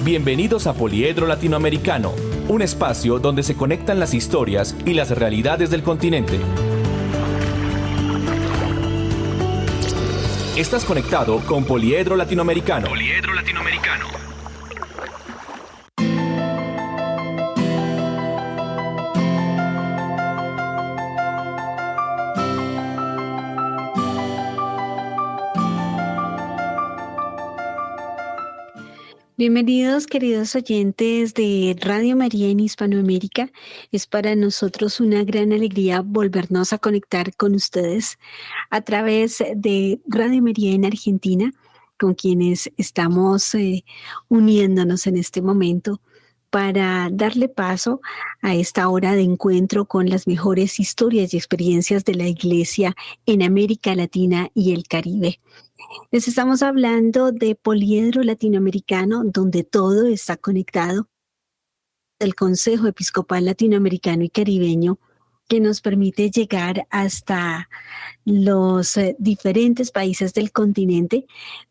Bienvenidos a Poliedro Latinoamericano, un espacio donde se conectan las historias y las realidades del continente. Estás conectado con Poliedro Latinoamericano. Poliedro Latinoamericano. Bienvenidos, queridos oyentes de Radio María en Hispanoamérica. Es para nosotros una gran alegría volvernos a conectar con ustedes a través de Radio María en Argentina, con quienes estamos uniéndonos en este momento para darle paso a esta hora de encuentro con las mejores historias y experiencias de la Iglesia en América Latina y el Caribe. Les estamos hablando de Poliedro Latinoamericano, donde todo está conectado, el Consejo Episcopal Latinoamericano y Caribeño, que nos permite llegar hasta los diferentes países del continente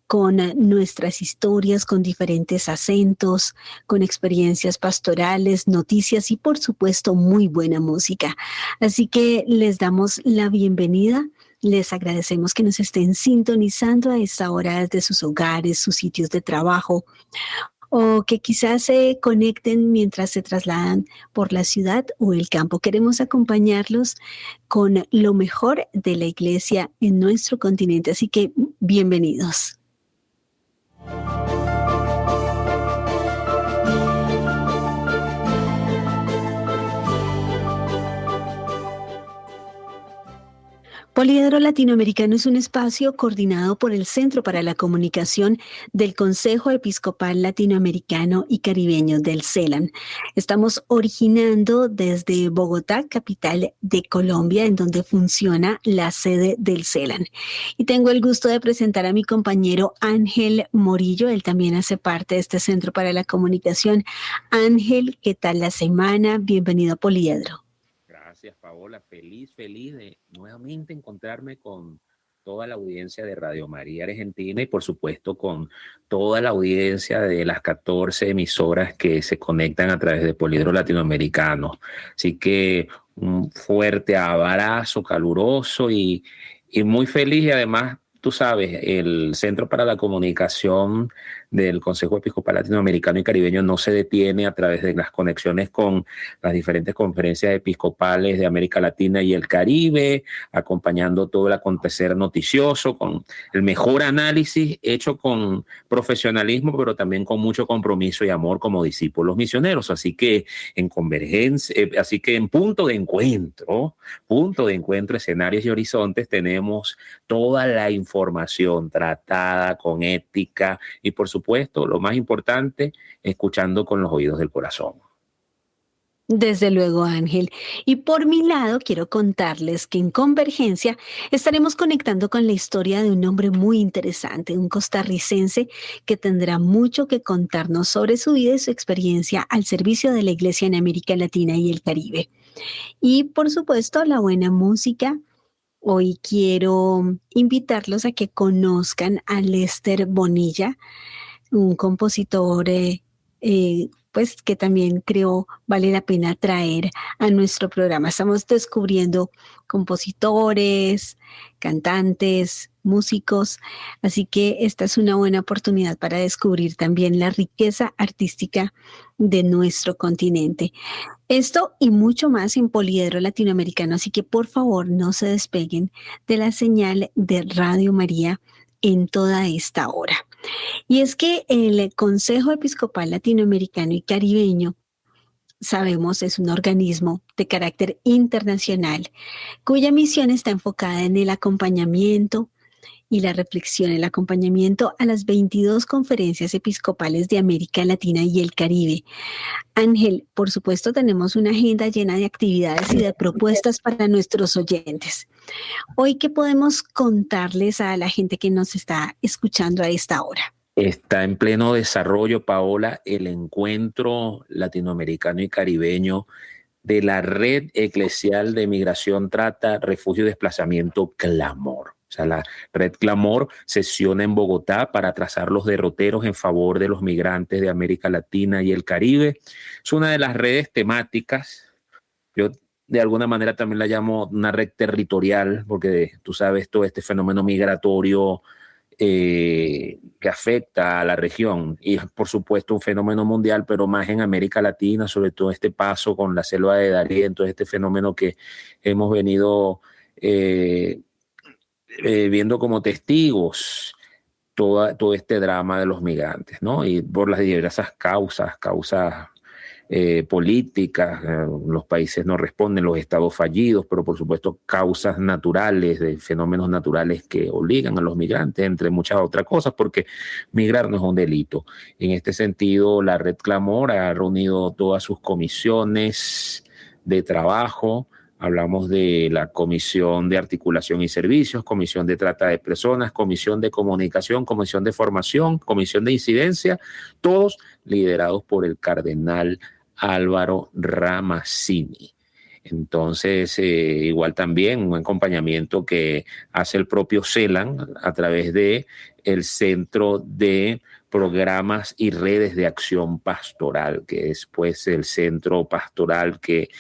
con nuestras historias, con diferentes acentos, con experiencias pastorales, noticias y por supuesto muy buena música. Así que les damos la bienvenida. Les agradecemos que nos estén sintonizando a esta hora desde sus hogares, sus sitios de trabajo, o que quizás se conecten mientras se trasladan por la ciudad o el campo. Queremos acompañarlos con lo mejor de la Iglesia en nuestro continente, así que bienvenidos. Poliedro Latinoamericano es un espacio coordinado por el Centro para la Comunicación del Consejo Episcopal Latinoamericano y Caribeño del CELAN. Estamos originando desde Bogotá, capital de Colombia, en donde funciona la sede del CELAN. Y tengo el gusto de presentar a mi compañero Ángel Morillo. Él también hace parte de este Centro para la Comunicación. Ángel, ¿qué tal la semana? Bienvenido a Poliedro. Gracias, Paola. Feliz de nuevamente encontrarme con toda la audiencia de Radio María Argentina y por supuesto con toda la audiencia de las 14 emisoras que se conectan a través de Poliedro Latinoamericano. Así que un fuerte abrazo caluroso y muy feliz, y además, tú sabes, el Centro para la Comunicación del Consejo Episcopal Latinoamericano y Caribeño no se detiene a través de las conexiones con las diferentes conferencias episcopales de América Latina y el Caribe, acompañando todo el acontecer noticioso, con el mejor análisis hecho con profesionalismo, pero también con mucho compromiso y amor como discípulos misioneros. Así que en convergencia, así que en punto de encuentro, escenarios y horizontes, tenemos toda la información tratada con ética y, por supuesto, lo más importante, escuchando con los oídos del corazón. Desde luego, Ángel. Y por mi lado, quiero contarles que en Convergencia estaremos conectando con la historia de un hombre muy interesante, un costarricense que tendrá mucho que contarnos sobre su vida y su experiencia al servicio de la Iglesia en América Latina y el Caribe. Y, por supuesto, la buena música. Hoy quiero invitarlos a que conozcan a Lester Bonilla, un compositor pues que también creo vale la pena traer a nuestro programa. Estamos descubriendo compositores, cantantes, músicos, así que esta es una buena oportunidad para descubrir también la riqueza artística de nuestro continente. Esto y mucho más en Poliedro Latinoamericano, así que por favor no se despeguen de la señal de Radio María en toda esta hora. Y es que el Consejo Episcopal Latinoamericano y Caribeño, sabemos, es un organismo de carácter internacional cuya misión está enfocada en el acompañamiento y la reflexión, el acompañamiento a las 22 conferencias episcopales de América Latina y el Caribe. Ángel, por supuesto, tenemos una agenda llena de actividades y de propuestas para nuestros oyentes. Hoy, ¿qué podemos contarles a la gente que nos está escuchando a esta hora? Está en pleno desarrollo, Paola, el encuentro latinoamericano y caribeño de la Red Eclesial de Migración, Trata, Refugio y Desplazamiento, Clamor. sea, la Red Clamor sesiona en Bogotá para trazar los derroteros en favor de los migrantes de América Latina y el Caribe. Es una de las redes temáticas. Yo de alguna manera también la llamo una red territorial, porque tú sabes todo este fenómeno migratorio que afecta a la región y es por supuesto un fenómeno mundial, pero más en América Latina, sobre todo este paso con la selva de Darién, todo este fenómeno que hemos venido viendo como testigos, todo este drama de los migrantes, ¿no? Y por las diversas causas políticas, los países no responden, los estados fallidos, pero por supuesto causas naturales, de fenómenos naturales que obligan a los migrantes, entre muchas otras cosas, porque migrar no es un delito. En este sentido, la Red Clamor ha reunido todas sus comisiones de trabajo. Hablamos de la Comisión de Articulación y Servicios, Comisión de Trata de Personas, Comisión de Comunicación, Comisión de Formación, Comisión de Incidencia, todos liderados por el cardenal Álvaro Ramazzini. Entonces, igual también un acompañamiento que hace el propio CELAN a través de el Centro de Programas y Redes de Acción Pastoral, que es pues el centro pastoral que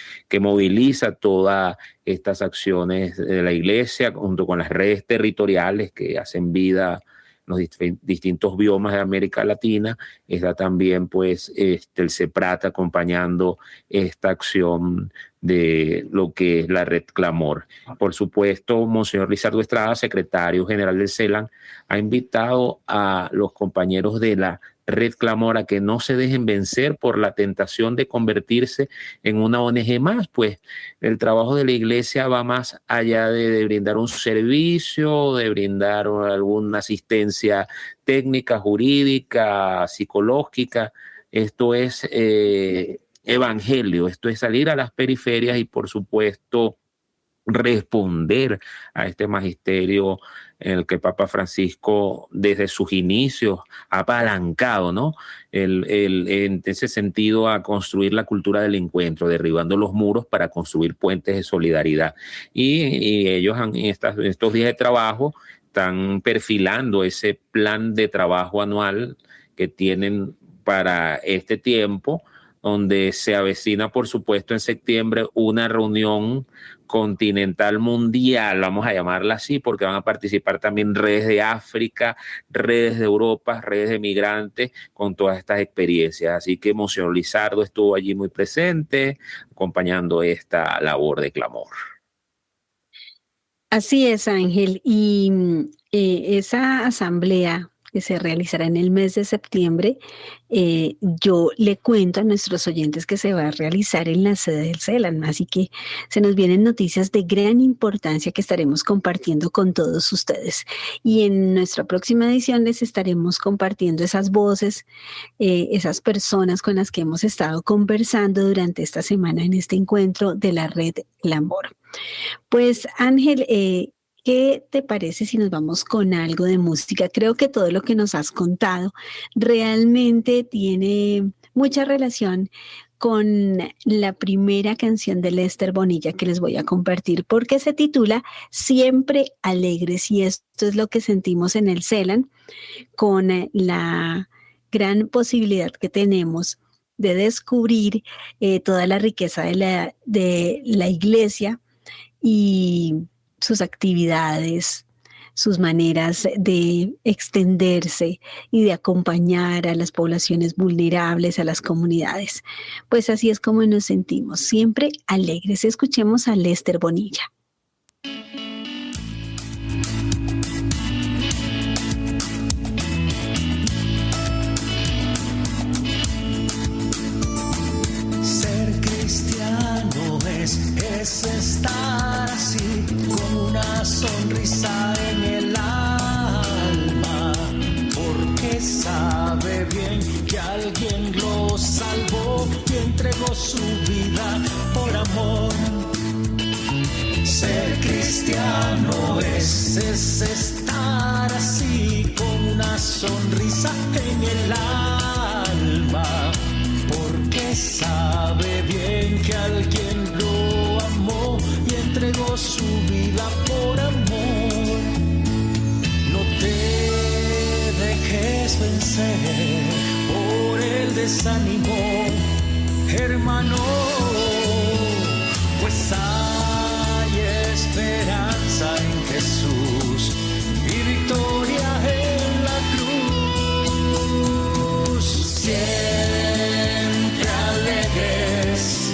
moviliza todas estas acciones de la iglesia junto con las redes territoriales que hacen vida los distintos biomas de América Latina. Está también pues el CEPRAT acompañando esta acción de lo que es la Red Clamor. Por supuesto, Monseñor Lizardo Estrada, secretario general del CELAN, ha invitado a los compañeros de la Red Clamor a que no se dejen vencer por la tentación de convertirse en una ONG más, pues el trabajo de la iglesia va más allá de brindar un servicio, de brindar alguna asistencia técnica, jurídica, psicológica. Esto es evangelio, esto es salir a las periferias y por supuesto responder a este magisterio en el que Papa Francisco desde sus inicios ha apalancado, ¿no? En ese sentido a construir la cultura del encuentro, derribando los muros para construir puentes de solidaridad. Y ellos en estos días de trabajo están perfilando ese plan de trabajo anual que tienen para este tiempo, donde se avecina, por supuesto, en septiembre una reunión continental mundial, vamos a llamarla así, porque van a participar también redes de África, redes de Europa, redes de migrantes, con todas estas experiencias. Así que Monseñor Lizardo estuvo allí muy presente, acompañando esta labor de clamor. Así es, Ángel. Y esa asamblea que se realizará en el mes de septiembre, yo le cuento a nuestros oyentes que se va a realizar en la sede del CELAN, así que se nos vienen noticias de gran importancia que estaremos compartiendo con todos ustedes. Y en nuestra próxima edición les estaremos compartiendo esas voces, esas personas con las que hemos estado conversando durante esta semana en este encuentro de la Red Clamor. Pues Ángel, ¿qué te parece si nos vamos con algo de música? Creo que todo lo que nos has contado realmente tiene mucha relación con la primera canción de Lester Bonilla que les voy a compartir, porque se titula Siempre Alegres, y esto es lo que sentimos en el CELAN con la gran posibilidad que tenemos de descubrir toda la riqueza de la iglesia y sus actividades, sus maneras de extenderse y de acompañar a las poblaciones vulnerables, a las comunidades. Pues así es como nos sentimos, siempre alegres. Escuchemos a Lester Bonilla. Ser cristiano es estar así, con una sonrisa en el alma, porque sabe bien que alguien lo salvó y entregó su vida por amor. Ser cristiano es estar así, con una sonrisa en el alma, porque sabe bien que alguien lo amó y entregó su vida por amor. dejes vencer por el desánimo, hermano, pues hay esperanza en Jesús y victoria en la cruz. Siempre alegres,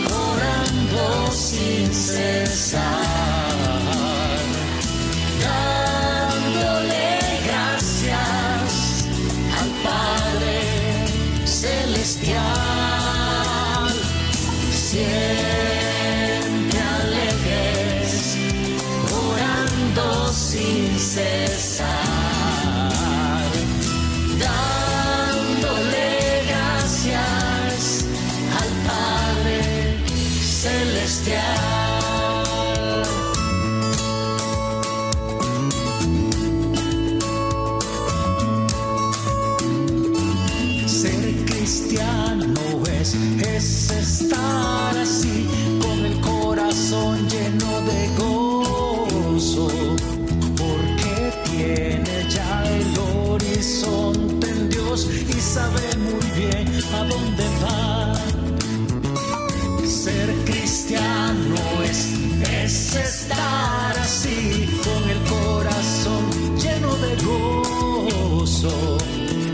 orando sin cesar, dándole gracias al Padre Celestial. Siempre alegres, orando sin cesar, dándole gracias al Padre Celestial. Ser cristiano es estar así, con el corazón lleno de gozo, porque tiene ya el horizonte en Dios y sabe muy bien a dónde va. Ser cristiano es estar así, con el corazón lleno de gozo,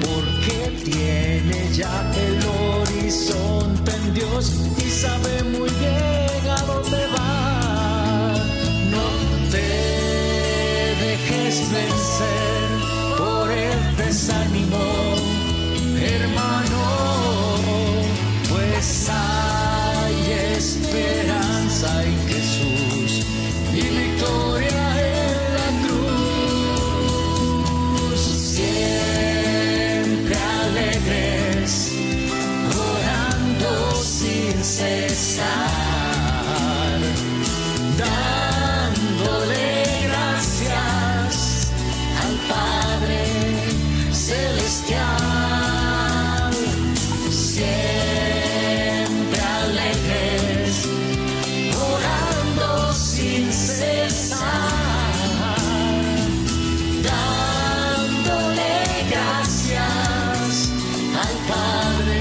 porque tiene ya el horizonte en Dios y sabe muy bien a dónde va. No te dejes vencer por el desánimo, hermano, pues hay esperanza en Jesús y victoria en la cruz. Siempre alegres, orando sin cesar, dándole gracias al Padre Celestial. Siempre alegres, orando sin cesar, dándole gracias al Padre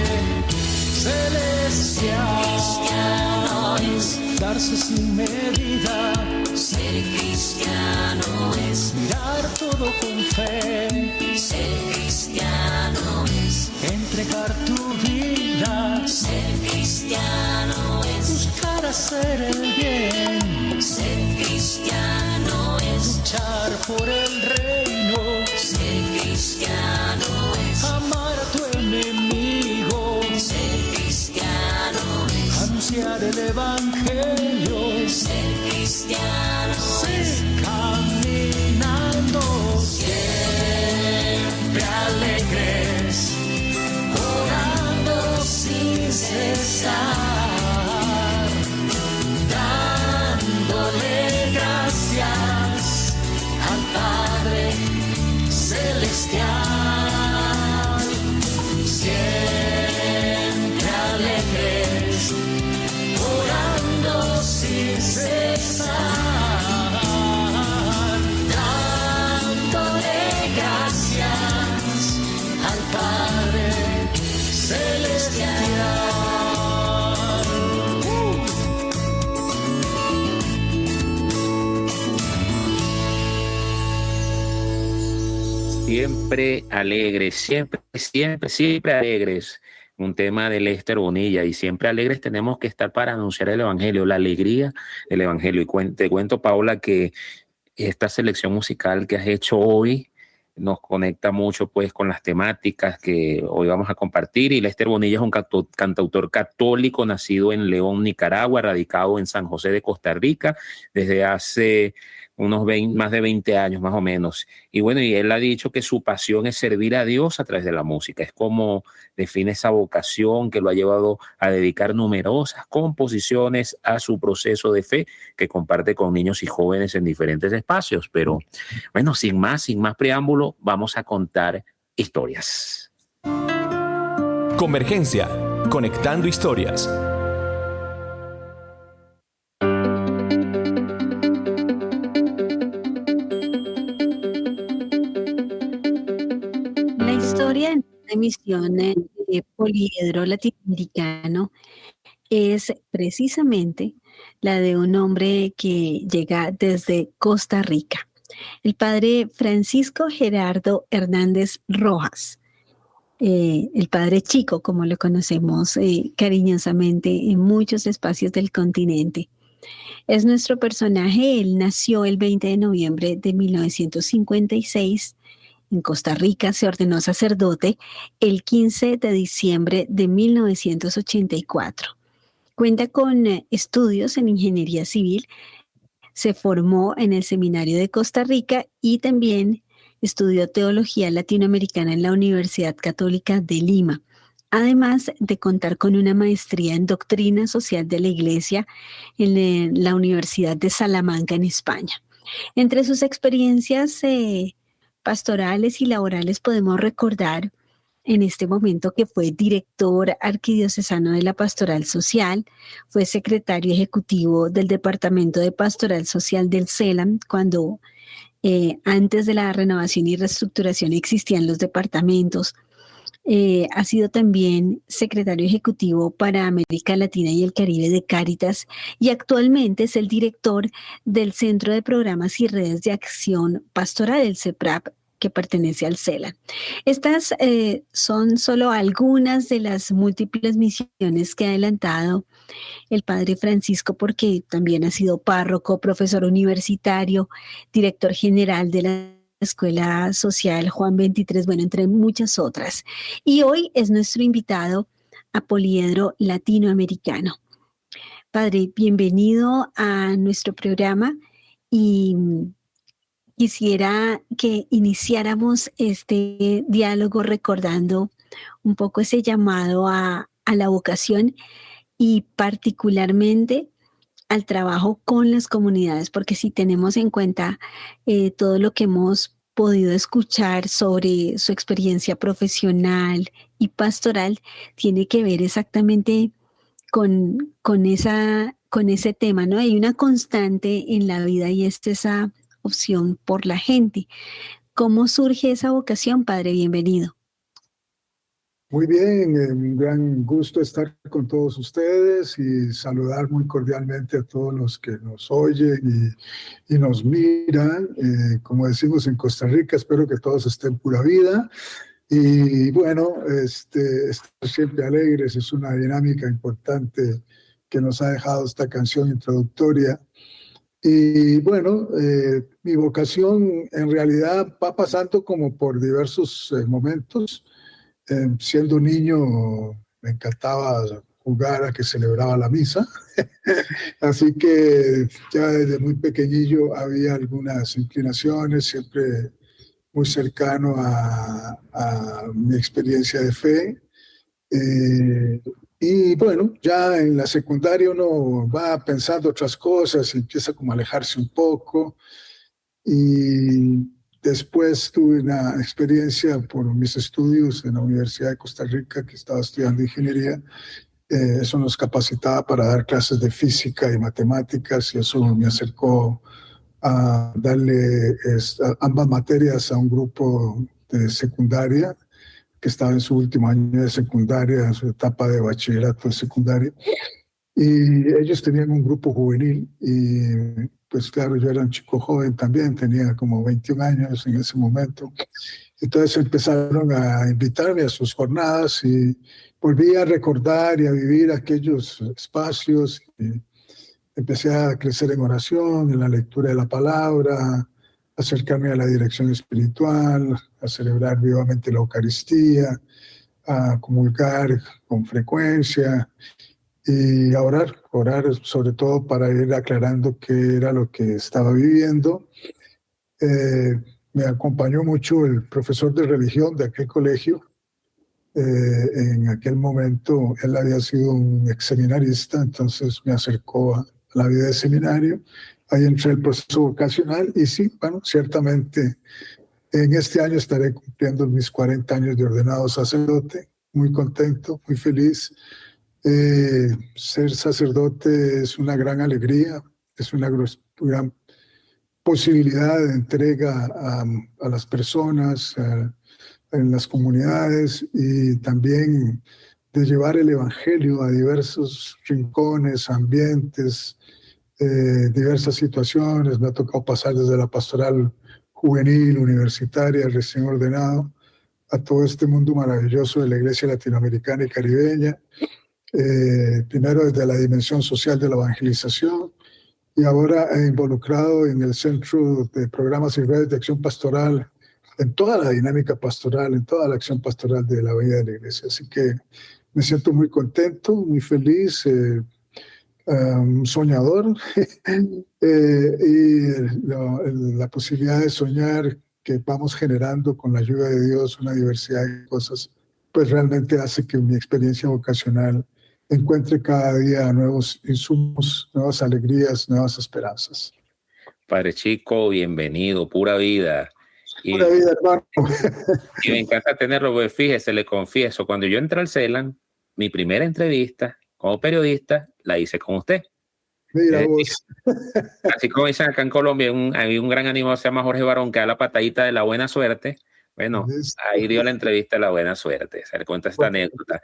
Celestial. Cristiano es darse sin medida. Ser cristiano es mirar todo con fe. Ser cristiano es entregar tu vida. Ser cristiano es buscar hacer el bien. Ser cristiano es luchar por el reino. Ser cristiano es amar a tu enemigo. Ser cristiano es anunciar el evangelio. Ser cristiano es caminando siempre alegres, orando sin cesar, dándole gracias al Padre Celestial. Siempre alegres, orando sin cesar, dándole gracias al Padre Celestial. Siempre alegres, siempre, siempre, siempre alegres. Un tema de Lester Bonilla, y siempre alegres tenemos que estar para anunciar el Evangelio, la alegría del Evangelio. Y te cuento, Paula, que esta selección musical que has hecho hoy nos conecta mucho pues con las temáticas que hoy vamos a compartir. Y Lester Bonilla es un cantautor católico nacido en León, Nicaragua, radicado en San José de Costa Rica desde hace más de 20 años más o menos. Y bueno, y él ha dicho que su pasión es servir a Dios a través de la música. Es como define esa vocación que lo ha llevado a dedicar numerosas composiciones a su proceso de fe que comparte con niños y jóvenes en diferentes espacios. Pero bueno, sin más preámbulo, vamos a contar historias. Convergencia, conectando historias. La historia en esta emisión de Poliedro Latinoamericano es precisamente la de un hombre que llega desde Costa Rica, el padre Francisco Gerardo Hernández Rojas, el padre Chico, como lo conocemos cariñosamente en muchos espacios del continente. Es nuestro personaje. Él nació el 20 de noviembre de 1956 en Costa Rica, se ordenó sacerdote el 15 de diciembre de 1984. Cuenta con estudios en ingeniería civil, se formó en el Seminario de Costa Rica y también estudió teología latinoamericana en la Universidad Católica de Lima, además de contar con una maestría en doctrina social de la Iglesia en la Universidad de Salamanca, en España. Entre sus experiencias pastorales y laborales podemos recordar en este momento que fue director arquidiocesano de la Pastoral Social, fue secretario ejecutivo del Departamento de Pastoral Social del CELAM, cuando antes de la renovación y reestructuración existían los departamentos. Ha sido también secretario ejecutivo para América Latina y el Caribe de Cáritas y actualmente es el director del Centro de Programas y Redes de Acción Pastoral, el CEPRAP, que pertenece al CELAM. Estas son solo algunas de las múltiples misiones que ha adelantado el padre Francisco, porque también ha sido párroco, profesor universitario, director general de la Escuela Social Juan 23, bueno, entre muchas otras. Y hoy es nuestro invitado a Poliedro Latinoamericano. Padre, bienvenido a nuestro programa y quisiera que iniciáramos este diálogo recordando un poco ese llamado a la vocación y particularmente al trabajo con las comunidades, porque si tenemos en cuenta todo lo que hemos podido escuchar sobre su experiencia profesional y pastoral, tiene que ver exactamente con ese tema, ¿no? Hay una constante en la vida y es esa opción por la gente. ¿Cómo surge esa vocación, padre? Bienvenido. Muy bien, un gran gusto estar con todos ustedes y saludar muy cordialmente a todos los que nos oyen y nos miran. Como decimos en Costa Rica, espero que todos estén pura vida. Y bueno, estar siempre alegres es una dinámica importante que nos ha dejado esta canción introductoria. Y bueno, mi vocación en realidad va pasando como por diversos momentos. Siendo niño me encantaba jugar a que celebraba la misa, así que ya desde muy pequeñillo había algunas inclinaciones, siempre muy cercano a mi experiencia de fe. Y bueno, ya en la secundaria uno va pensando otras cosas y empieza como a alejarse un poco. Y después tuve una experiencia por mis estudios en la Universidad de Costa Rica, que estaba estudiando ingeniería. Eso nos capacitaba para dar clases de física y matemáticas y eso me acercó a darle ambas materias a un grupo de secundaria que estaba en su último año de secundaria, en su etapa de bachillerato de secundaria. Y ellos tenían un grupo juvenil y pues claro, yo era un chico joven también, tenía como 21 años en ese momento. Entonces empezaron a invitarme a sus jornadas y volví a recordar y a vivir aquellos espacios. Y empecé a crecer en oración, en la lectura de la palabra, acercarme a la dirección espiritual, a celebrar vivamente la Eucaristía, a comulgar con frecuencia y a orar sobre todo para ir aclarando qué era lo que estaba viviendo. Me acompañó mucho el profesor de religión de aquel colegio. En aquel momento él había sido un ex seminarista, entonces me acercó a la vida de seminario. Ahí entré el proceso vocacional y sí, bueno, ciertamente en este año estaré cumpliendo mis 40 años de ordenado sacerdote. Muy contento, muy feliz. Ser sacerdote es una gran alegría, es una gran posibilidad de entrega a las personas, en las comunidades y también de llevar el evangelio a diversos rincones, ambientes, diversas situaciones. Me ha tocado pasar desde la pastoral juvenil, universitaria, recién ordenado, a todo este mundo maravilloso de la iglesia latinoamericana y caribeña, primero desde la dimensión social de la evangelización y ahora involucrado en el Centro de Programas y Redes de Acción Pastoral, en toda la dinámica pastoral, en toda la acción pastoral de la vida de la iglesia. Así que me siento muy contento, muy feliz, soñador, y la posibilidad de soñar que vamos generando con la ayuda de Dios una diversidad de cosas, pues realmente hace que mi experiencia vocacional encuentre cada día nuevos insumos, nuevas alegrías, nuevas esperanzas. Padre Chico, bienvenido, pura vida. Pura vida, hermano. Y me encanta tenerlo, porque fíjese, le confieso, cuando yo entré al CELAN, mi primera entrevista como periodista la hice con usted. Mira vos. Así como dicen acá en Colombia, hay un gran animador, se llama Jorge Barón, que da la patadita de la buena suerte. Bueno, ahí dio la entrevista de la buena suerte. Se le cuenta esta anécdota.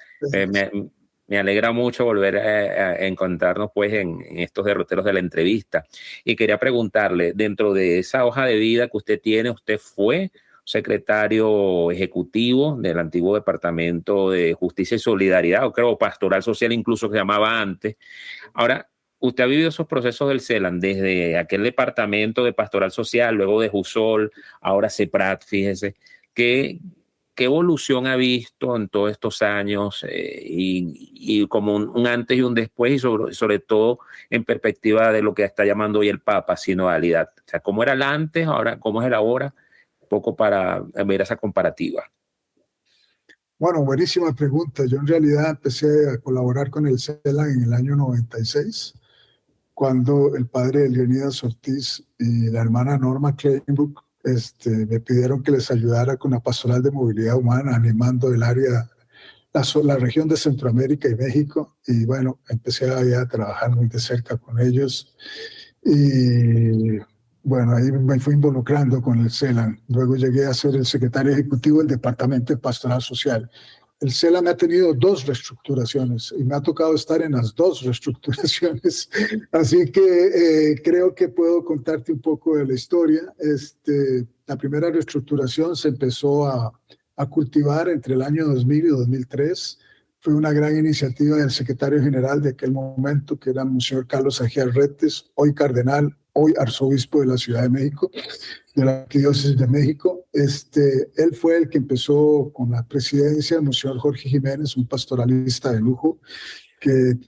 Me alegra mucho volver a encontrarnos pues en estos derroteros de la entrevista. Y quería preguntarle, dentro de esa hoja de vida que usted tiene, usted fue secretario ejecutivo del antiguo Departamento de Justicia y Solidaridad, o creo Pastoral Social incluso que se llamaba antes. Ahora, usted ha vivido esos procesos del CELAN desde aquel departamento de Pastoral Social, luego de JUSOL, ahora CEPRAT, fíjese. ¿Qué evolución ha visto en todos estos años y como un antes y un después, y sobre todo en perspectiva de lo que está llamando hoy el Papa, sinodalidad? O sea, ¿cómo era el antes, ahora cómo es el ahora? Un poco para ver esa comparativa. Bueno, buenísima pregunta. Yo en realidad empecé a colaborar con el CELAN en el año 96, cuando el padre Leonidas Ortiz y la hermana Norma Kleinburg me pidieron que les ayudara con la pastoral de movilidad humana, animando el área, la región de Centroamérica y México. Y bueno, empecé a trabajar muy de cerca con ellos. Y bueno, ahí me fui involucrando con el CELAN. Luego llegué a ser el secretario ejecutivo del Departamento de Pastoral Social. El CELAN ha tenido 2 reestructuraciones y me ha tocado estar en las 2 reestructuraciones. Así que creo que puedo contarte un poco de la historia. La primera reestructuración se empezó a cultivar entre el año 2000 y 2003. Fue una gran iniciativa del secretario general de aquel momento, que era Monseñor Carlos Ajíar Retes, hoy cardenal, hoy arzobispo de la Ciudad de México, de la Arquidiócesis de México. Él fue el que empezó con la presidencia, el Monseñor Jorge Jiménez, un pastoralista de lujo que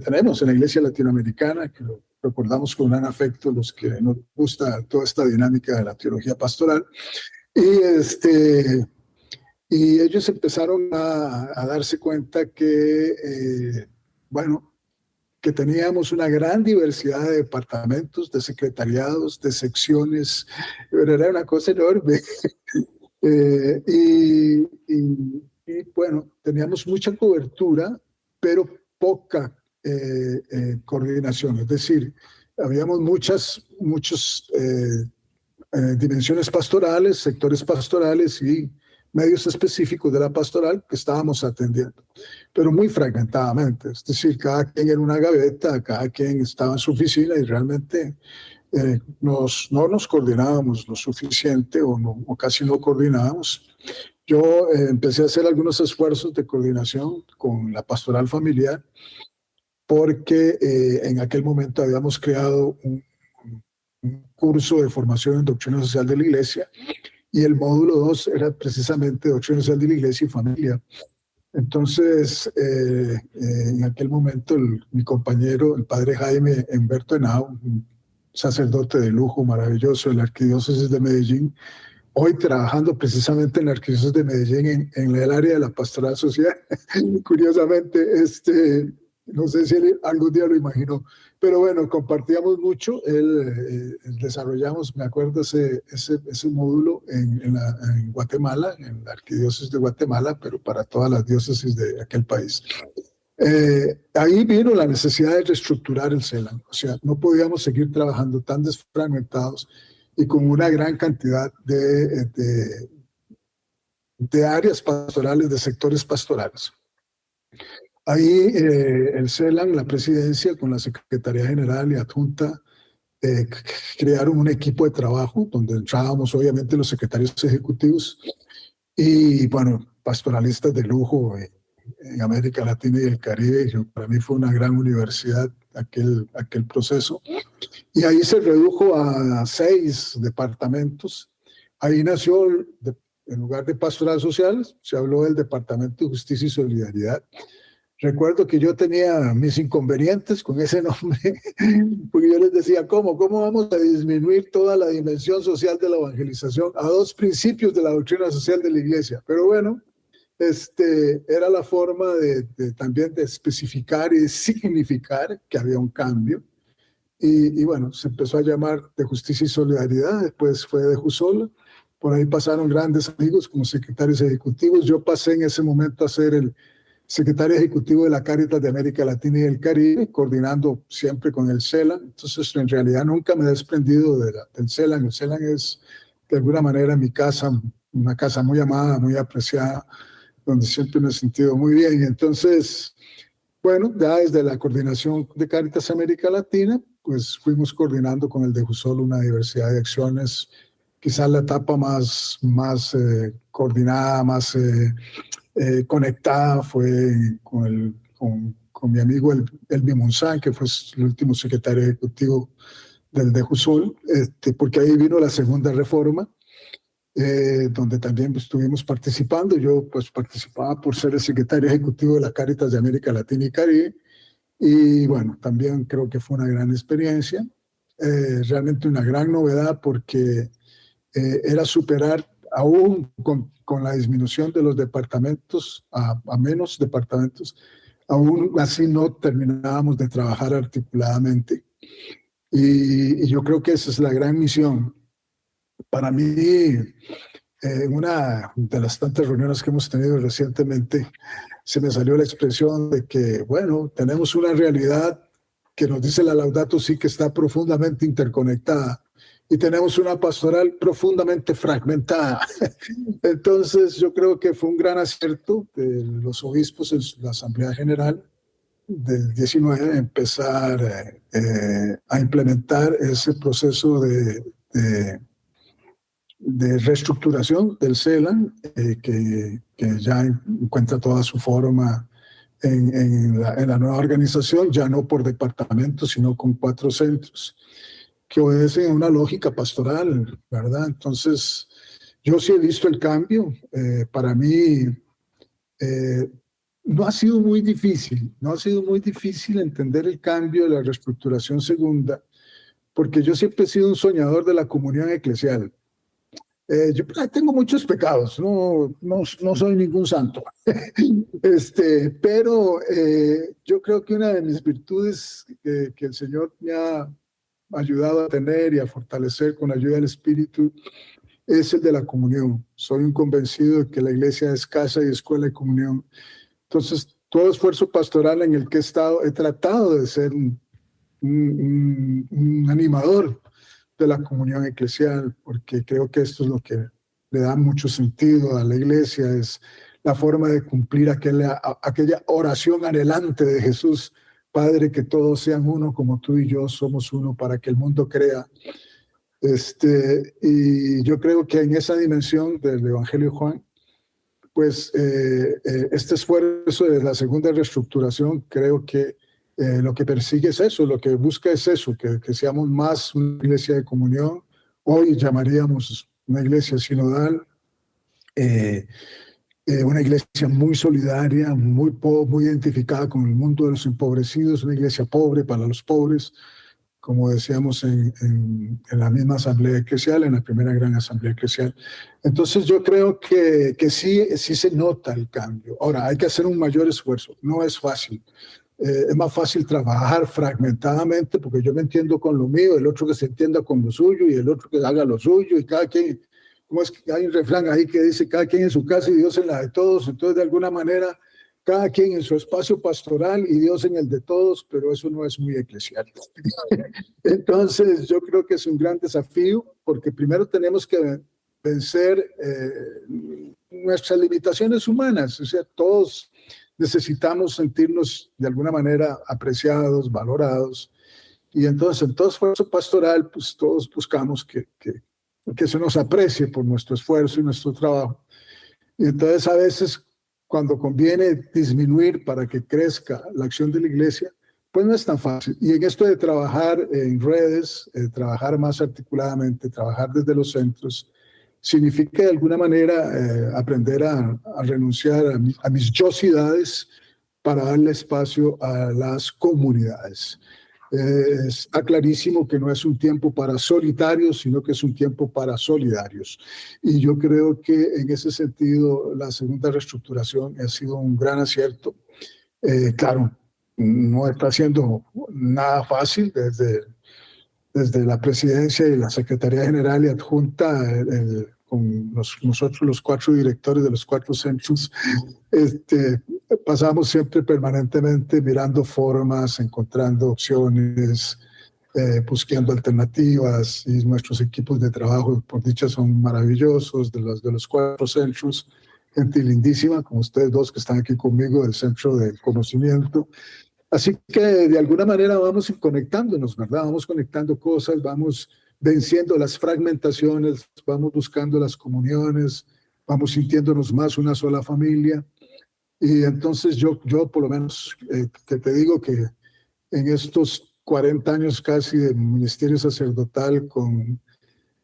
tenemos en la Iglesia Latinoamericana, que lo recordamos con gran afecto los que nos gusta toda esta dinámica de la teología pastoral. Y ellos empezaron a darse cuenta que, que teníamos una gran diversidad de departamentos, de secretariados, de secciones, pero era una cosa enorme. Bueno, teníamos mucha cobertura, pero poca coordinación. Es decir, habíamos muchas dimensiones pastorales, sectores pastorales y medios específicos de la pastoral que estábamos atendiendo, pero muy fragmentadamente. Es decir, cada quien en una gaveta, cada quien estaba en su oficina y realmente no nos coordinábamos lo suficiente o casi no coordinábamos. Yo empecé a hacer algunos esfuerzos de coordinación con la pastoral familiar porque en aquel momento habíamos creado un curso de formación en doctrina social de la Iglesia y el módulo 2 era precisamente doctrina social de la Iglesia y familia. Entonces, en aquel momento, mi compañero, el padre Jaime Humberto Henao, un sacerdote de lujo maravilloso de la Arquidiócesis de Medellín, hoy trabajando precisamente en la Arquidiócesis de Medellín en el área de la pastoral social. Curiosamente, no sé si él algún día lo imaginó, pero bueno, compartíamos mucho. Desarrollamos, me acuerdo, ese módulo en Guatemala, en la Arquidiócesis de Guatemala, pero para todas las diócesis de aquel país. Ahí vino la necesidad de reestructurar el CELAN. O sea, no podíamos seguir trabajando tan desfragmentados y con una gran cantidad de de áreas pastorales, de sectores pastorales. Ahí el CELAN, la presidencia, con la Secretaría General y Adjunta, crearon un equipo de trabajo donde entrábamos obviamente los secretarios ejecutivos y, bueno, pastoralistas de lujo en América Latina y el Caribe. Para mí fue una gran universidad aquel proceso. Y ahí se redujo a 6 departamentos. Ahí nació, en lugar de pastoral social, se habló del Departamento de Justicia y Solidaridad. Recuerdo que yo tenía mis inconvenientes con ese nombre, porque yo les decía, ¿cómo vamos a disminuir toda la dimensión social de la evangelización a 2 principios de la doctrina social de la Iglesia? Pero bueno, era la forma también de especificar y de significar que había un cambio. Y bueno, se empezó a llamar de Justicia y Solidaridad, después fue de Jusol. Por ahí pasaron grandes amigos como secretarios ejecutivos. Yo pasé en ese momento a ser el secretario ejecutivo de la Cáritas de América Latina y el Caribe, coordinando siempre con el CELAN. Entonces, en realidad nunca me he desprendido del CELAN. El CELAN es, de alguna manera, mi casa, una casa muy amada, muy apreciada, donde siempre me he sentido muy bien. Entonces, bueno, ya desde la coordinación de Cáritas América Latina, pues fuimos coordinando con el de Jusol una diversidad de acciones. Quizás la etapa más coordinada, más conectada fue con mi amigo Elvi Monzán, que fue el último secretario ejecutivo del de Jusol, porque ahí vino la segunda reforma, donde también estuvimos participando. Yo pues participaba por ser el secretario ejecutivo de la Cáritas de América Latina y Caribe, y bueno, también creo que fue una gran experiencia, realmente una gran novedad, porque era superar, aún con la disminución de los departamentos a menos departamentos, aún así no terminábamos de trabajar articuladamente. Y yo creo que esa es la gran misión. Para mí, en una de las tantas reuniones que hemos tenido recientemente, se me salió la expresión de que, bueno, tenemos una realidad que nos dice la Laudato Si, que está profundamente interconectada, y tenemos una pastoral profundamente fragmentada. Entonces, yo creo que fue un gran acierto de los obispos en la Asamblea General del 19 empezar a implementar ese proceso de reestructuración del CELAN, que ya encuentra toda su forma en la nueva organización, ya no por departamentos, sino con 4 centros que obedecen a una lógica pastoral, ¿verdad? Entonces, yo sí he visto el cambio. Para mí, no ha sido muy difícil entender el cambio de la reestructuración segunda, porque yo siempre he sido un soñador de la comunión eclesial. Yo tengo muchos pecados, no soy ningún santo, pero yo creo que una de mis virtudes que el Señor me ha ayudado a tener y a fortalecer con la ayuda del Espíritu es el de la comunión. Soy un convencido de que la iglesia es casa y escuela de comunión. Entonces, todo esfuerzo pastoral en el que he estado, he tratado de ser un animador de la comunión eclesial, porque creo que esto es lo que le da mucho sentido a la iglesia, es la forma de cumplir aquella oración anhelante de Jesús: Padre, que todos sean uno como tú y yo somos uno, para que el mundo crea. Y yo creo que en esa dimensión del Evangelio de Juan, pues este esfuerzo de la segunda reestructuración, creo que lo que persigue es eso, lo que busca es eso, que seamos más una iglesia de comunión. Hoy llamaríamos una iglesia sinodal, una iglesia muy solidaria, muy identificada con el mundo de los empobrecidos, una iglesia pobre para los pobres, como decíamos en la misma asamblea eclesial, en la primera gran asamblea eclesial. Entonces yo creo que sí se nota el cambio. Ahora, hay que hacer un mayor esfuerzo, no es fácil. Es más fácil trabajar fragmentadamente, porque yo me entiendo con lo mío, el otro que se entienda con lo suyo, y el otro que haga lo suyo, y cada quien, como es que hay un refrán ahí que dice, cada quien en su casa y Dios en la de todos. Entonces, de alguna manera, cada quien en su espacio pastoral y Dios en el de todos, pero eso no es muy eclesial. Entonces, yo creo que es un gran desafío, porque primero tenemos que vencer nuestras limitaciones humanas. O sea, todos necesitamos sentirnos de alguna manera apreciados, valorados. Y entonces, en todo esfuerzo pastoral, pues todos buscamos que se nos aprecie por nuestro esfuerzo y nuestro trabajo. Y entonces, a veces, cuando conviene disminuir para que crezca la acción de la iglesia, pues no es tan fácil. Y en esto de trabajar en redes, trabajar más articuladamente, trabajar desde los centros, significa de alguna manera aprender a renunciar a mis yosidades para darle espacio a las comunidades. Está clarísimo que no es un tiempo para solitarios, sino que es un tiempo para solidarios. Y yo creo que en ese sentido la segunda reestructuración ha sido un gran acierto. Claro, no está siendo nada fácil desde la presidencia y la Secretaría General y adjunta con nosotros los 4 directores de los 4 centros, pasamos siempre permanentemente mirando formas, encontrando opciones, buscando alternativas, y nuestros equipos de trabajo, por dicha, son maravillosos, de los 4 centros, gente lindísima, como ustedes dos que están aquí conmigo, del Centro del Conocimiento. Así que de alguna manera vamos conectándonos, ¿verdad? Vamos conectando cosas, vamos venciendo las fragmentaciones, vamos buscando las comuniones, vamos sintiéndonos más una sola familia. Y entonces yo por lo menos te digo que en estos 40 años casi de ministerio sacerdotal, con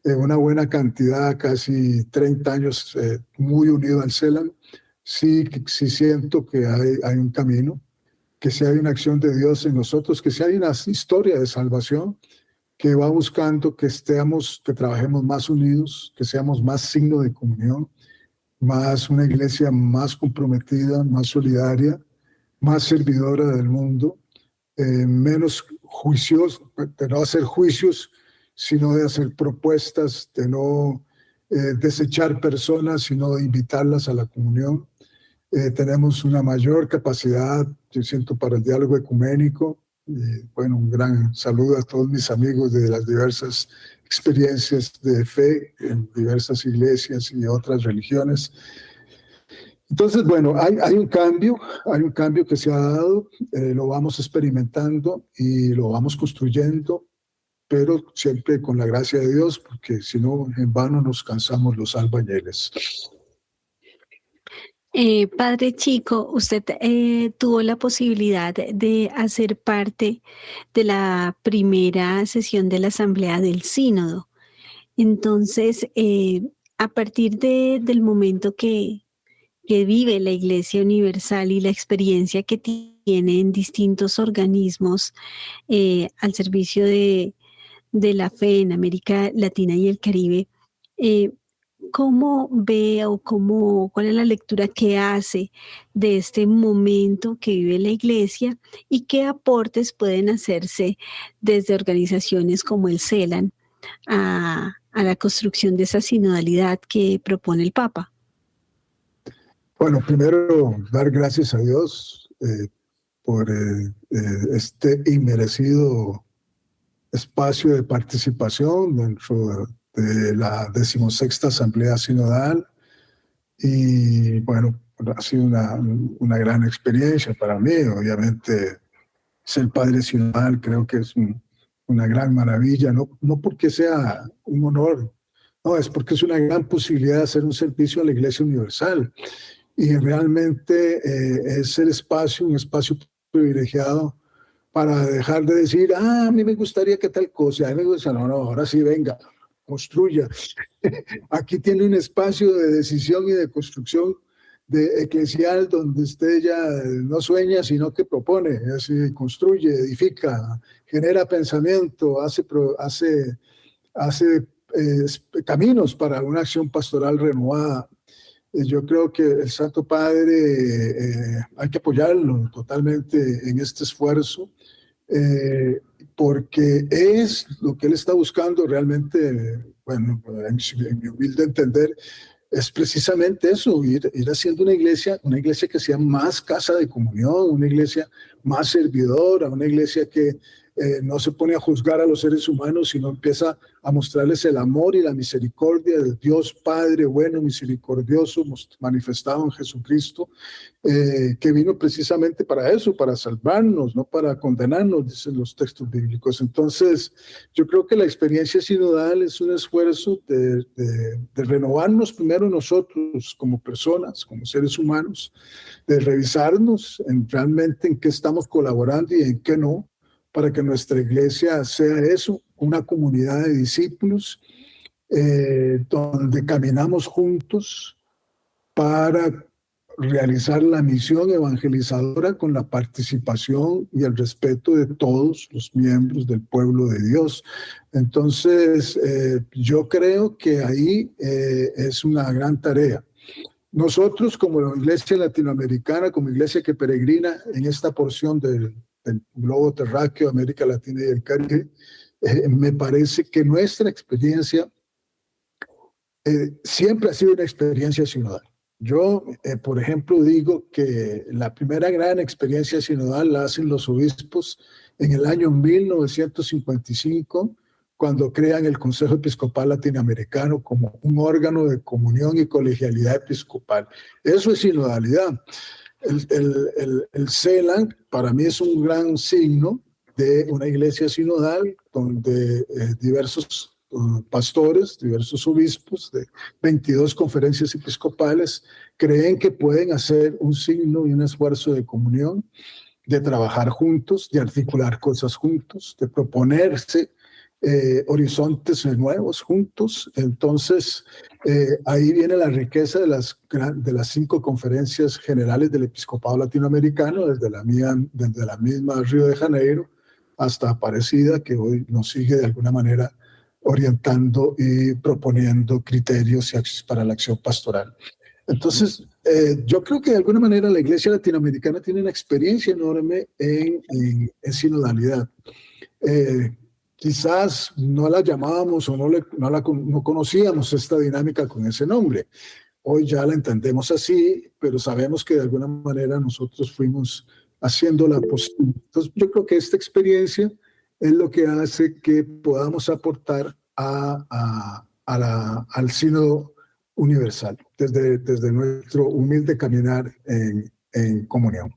una buena cantidad, casi 30 años muy unido al CELAM, sí siento que hay un camino, que si hay una acción de Dios en nosotros, que si hay una historia de salvación que va buscando que trabajemos más unidos, que seamos más signo de comunión, más una iglesia más comprometida, más solidaria, más servidora del mundo, menos juicios, de no hacer juicios, sino de hacer propuestas, de no desechar personas, sino de invitarlas a la comunión. Tenemos una mayor capacidad, yo siento, para el diálogo ecuménico. Bueno, un gran saludo a todos mis amigos de las diversas experiencias de fe en diversas iglesias y otras religiones. Entonces, bueno, hay un cambio que se ha dado, lo vamos experimentando y lo vamos construyendo, pero siempre con la gracia de Dios, porque si no, en vano nos cansamos los albañiles. Padre Chico, usted tuvo la posibilidad de hacer parte de la primera sesión de la Asamblea del Sínodo. Entonces, a partir del momento que vive la Iglesia Universal y la experiencia que tiene en distintos organismos al servicio de la fe en América Latina y el Caribe, ¿cómo ve o cuál es la lectura que hace de este momento que vive la Iglesia y qué aportes pueden hacerse desde organizaciones como el CELAM a la construcción de esa sinodalidad que propone el Papa? Bueno, primero dar gracias a Dios por este inmerecido espacio de participación dentro de la 16ª Asamblea Sinodal. Y bueno, ha sido una gran experiencia para mí. Obviamente, ser padre sinodal creo que es una gran maravilla, no porque sea un honor, no, es porque es una gran posibilidad de hacer un servicio a la Iglesia Universal. Y realmente es un espacio privilegiado para dejar de decir, a mí me gustaría que tal cosa, a mí me gusta, no, ahora sí, venga, construya. Aquí tiene un espacio de decisión y de construcción eclesial donde usted ya no sueña, sino que propone, así, construye, edifica, genera pensamiento, hace caminos para una acción pastoral renovada. Yo creo que el Santo Padre hay que apoyarlo totalmente en este esfuerzo, porque es lo que él está buscando realmente, bueno, en mi humilde entender, es precisamente eso, ir haciendo una iglesia que sea más casa de comunión, una iglesia más servidora, una iglesia que no se pone a juzgar a los seres humanos, sino empieza a mostrarles el amor y la misericordia del Dios Padre bueno, misericordioso, manifestado en Jesucristo, que vino precisamente para eso, para salvarnos, no para condenarnos, dicen los textos bíblicos. Entonces, yo creo que la experiencia sinodal es un esfuerzo de renovarnos primero nosotros como personas, como seres humanos, de revisarnos realmente en qué estamos colaborando y en qué no, para que nuestra iglesia sea eso, una comunidad de discípulos donde caminamos juntos para realizar la misión evangelizadora con la participación y el respeto de todos los miembros del pueblo de Dios. Entonces, yo creo que ahí es una gran tarea. Nosotros, como iglesia latinoamericana, como iglesia que peregrina en esta porción del globo terráqueo, América Latina y el Caribe, me parece que nuestra experiencia siempre ha sido una experiencia sinodal. Yo, por ejemplo, digo que la primera gran experiencia sinodal la hacen los obispos en el año 1955, cuando crean el Consejo Episcopal Latinoamericano como un órgano de comunión y colegialidad episcopal. Eso es sinodalidad. El CELAN para mí es un gran signo de una iglesia sinodal donde diversos pastores, diversos obispos de 22 conferencias episcopales creen que pueden hacer un signo y un esfuerzo de comunión, de trabajar juntos, de articular cosas juntos, de proponerse horizontes nuevos juntos. Entonces, ahí viene la riqueza de las 5 conferencias generales del episcopado latinoamericano, desde la misma Río de Janeiro hasta Aparecida, que hoy nos sigue de alguna manera orientando y proponiendo criterios para la acción pastoral. Entonces, yo creo que de alguna manera la iglesia latinoamericana tiene una experiencia enorme en sinodalidad. Quizás no la llamábamos o no conocíamos esta dinámica con ese nombre. Hoy ya la entendemos así, pero sabemos que de alguna manera nosotros fuimos haciéndola posible. Entonces, yo creo que esta experiencia es lo que hace que podamos aportar al sínodo universal desde nuestro humilde caminar en comunión.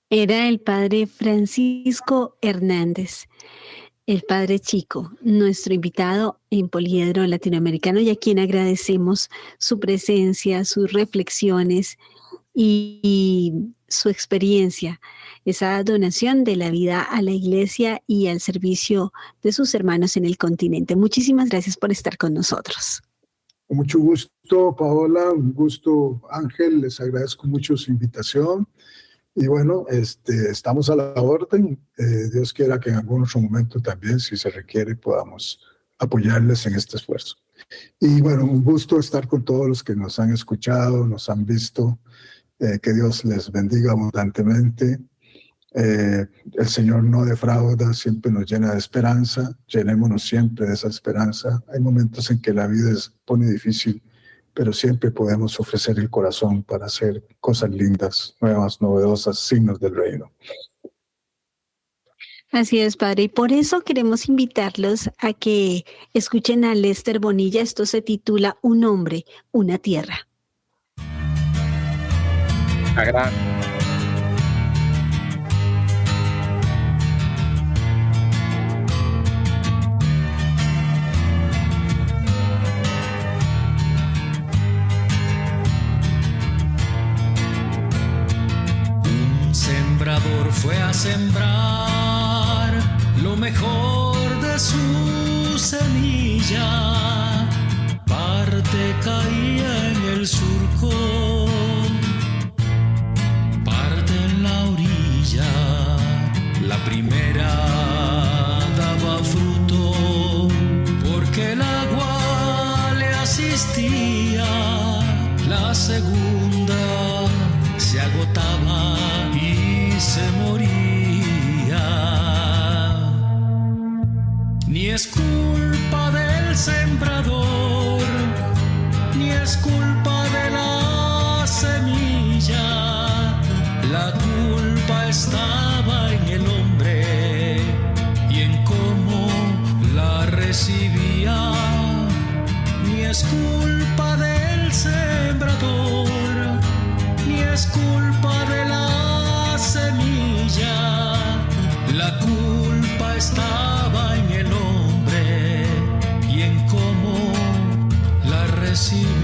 Era el padre Francisco Hernández, el padre Chico, nuestro invitado en Poliedro Latinoamericano, y a quien agradecemos su presencia, sus reflexiones y su experiencia, esa donación de la vida a la iglesia y al servicio de sus hermanos en el continente. Muchísimas gracias por estar con nosotros. Con mucho gusto, Paola, un gusto, Ángel, les agradezco mucho su invitación. Y bueno, estamos a la orden. Dios quiera que en algún otro momento también, si se requiere, podamos apoyarles en este esfuerzo. Y bueno, un gusto estar con todos los que nos han escuchado, nos han visto. Que Dios les bendiga abundantemente. El Señor no defrauda, siempre nos llena de esperanza. Llenémonos siempre de esa esperanza. Hay momentos en que la vida se pone difícil, pero siempre podemos ofrecer el corazón para hacer cosas lindas, nuevas, novedosas, signos del reino. Así es, padre, y por eso queremos invitarlos a que escuchen a Lester Bonilla. Esto se titula Un hombre, una tierra. Un sembrador fue a sembrar lo mejor de su semilla. Parte caía en el surco, la primera daba fruto porque el agua le asistía, la segunda se agotaba y se moría. Ni es culpa del sembrador, ni es culpa de la semilla, la es culpa del sembrador, ni es culpa de la semilla. La culpa estaba en el hombre y en cómo la recibía.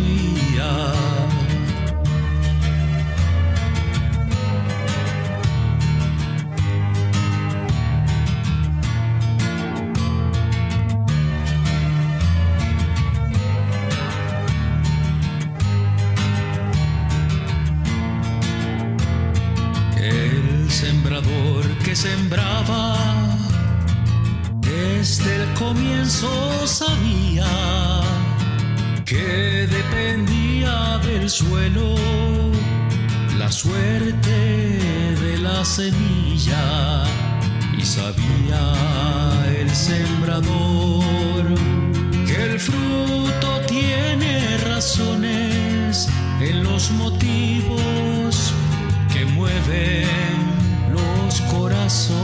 Que sembraba desde el comienzo sabía que dependía del suelo la suerte de la semilla, y sabía el sembrador que el fruto tiene razones en los motivos que mueven los corazones.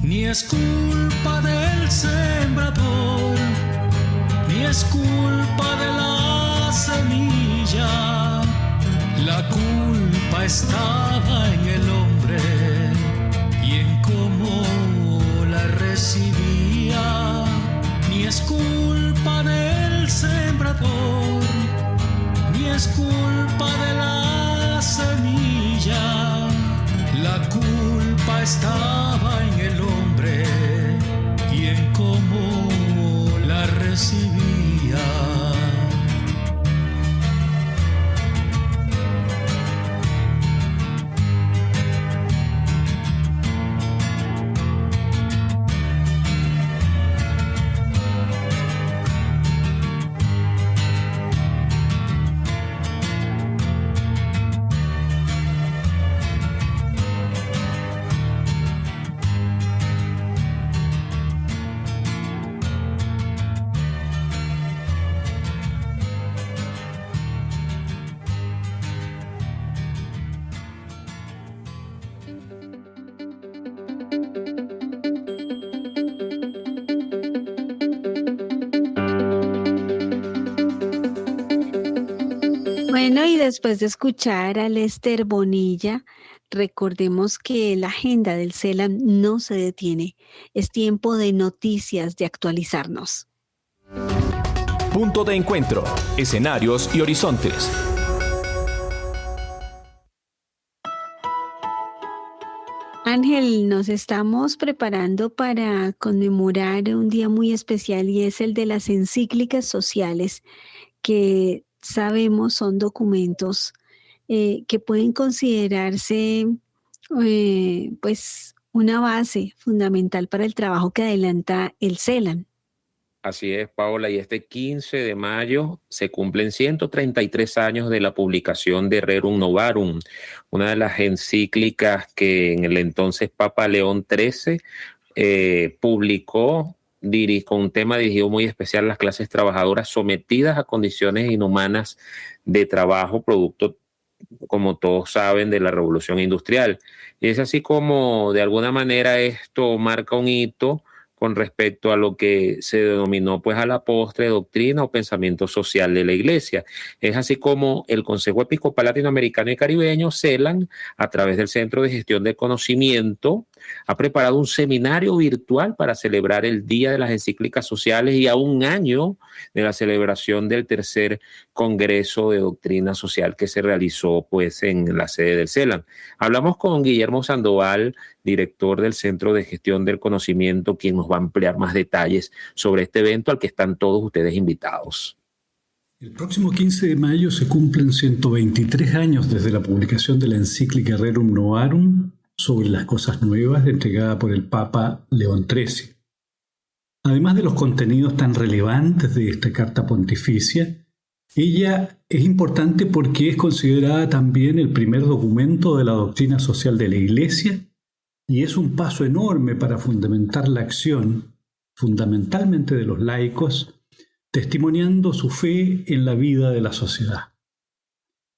Ni es culpa del sembrador, ni es culpa de la semilla. La culpa estaba en el hombre y en cómo la recibía. Ni es culpa del sembrador, ni es culpa de la semilla. La culpa estaba en el hombre y en cómo la recibía. Bueno, y después de escuchar a Lester Bonilla, recordemos que la agenda del CELAM no se detiene. Es tiempo de noticias, de actualizarnos. Punto de encuentro, escenarios y horizontes. Ángel, nos estamos preparando para conmemorar un día muy especial y es el de las encíclicas sociales, que sabemos son documentos que pueden considerarse pues una base fundamental para el trabajo que adelanta el CELAM. Así es, Paola, y este 15 de mayo se cumplen 133 años de la publicación de Rerum Novarum, una de las encíclicas que en el entonces Papa León XIII publicó con un tema dirigido muy especial a las clases trabajadoras sometidas a condiciones inhumanas de trabajo, producto, como todos saben, de la revolución industrial. Y es así como de alguna manera esto marca un hito con respecto a lo que se denominó pues a la postre doctrina o pensamiento social de la Iglesia. Es así como el Consejo Episcopal Latinoamericano y Caribeño, CELAM, a través del Centro de Gestión del Conocimiento, ha preparado un seminario virtual para celebrar el Día de las Encíclicas Sociales y a un año de la celebración del tercer Congreso de Doctrina Social que se realizó pues en la sede del CELAM. Hablamos con Guillermo Sandoval, director del Centro de Gestión del Conocimiento, quien nos va a ampliar más detalles sobre este evento al que están todos ustedes invitados. El próximo 15 de mayo se cumplen 123 años desde la publicación de la encíclica Rerum Novarum sobre las cosas nuevas, entregada por el Papa León XIII. Además de los contenidos tan relevantes de esta carta pontificia, ella es importante porque es considerada también el primer documento de la doctrina social de la Iglesia y es un paso enorme para fundamentar la acción, fundamentalmente de los laicos, testimoniando su fe en la vida de la sociedad.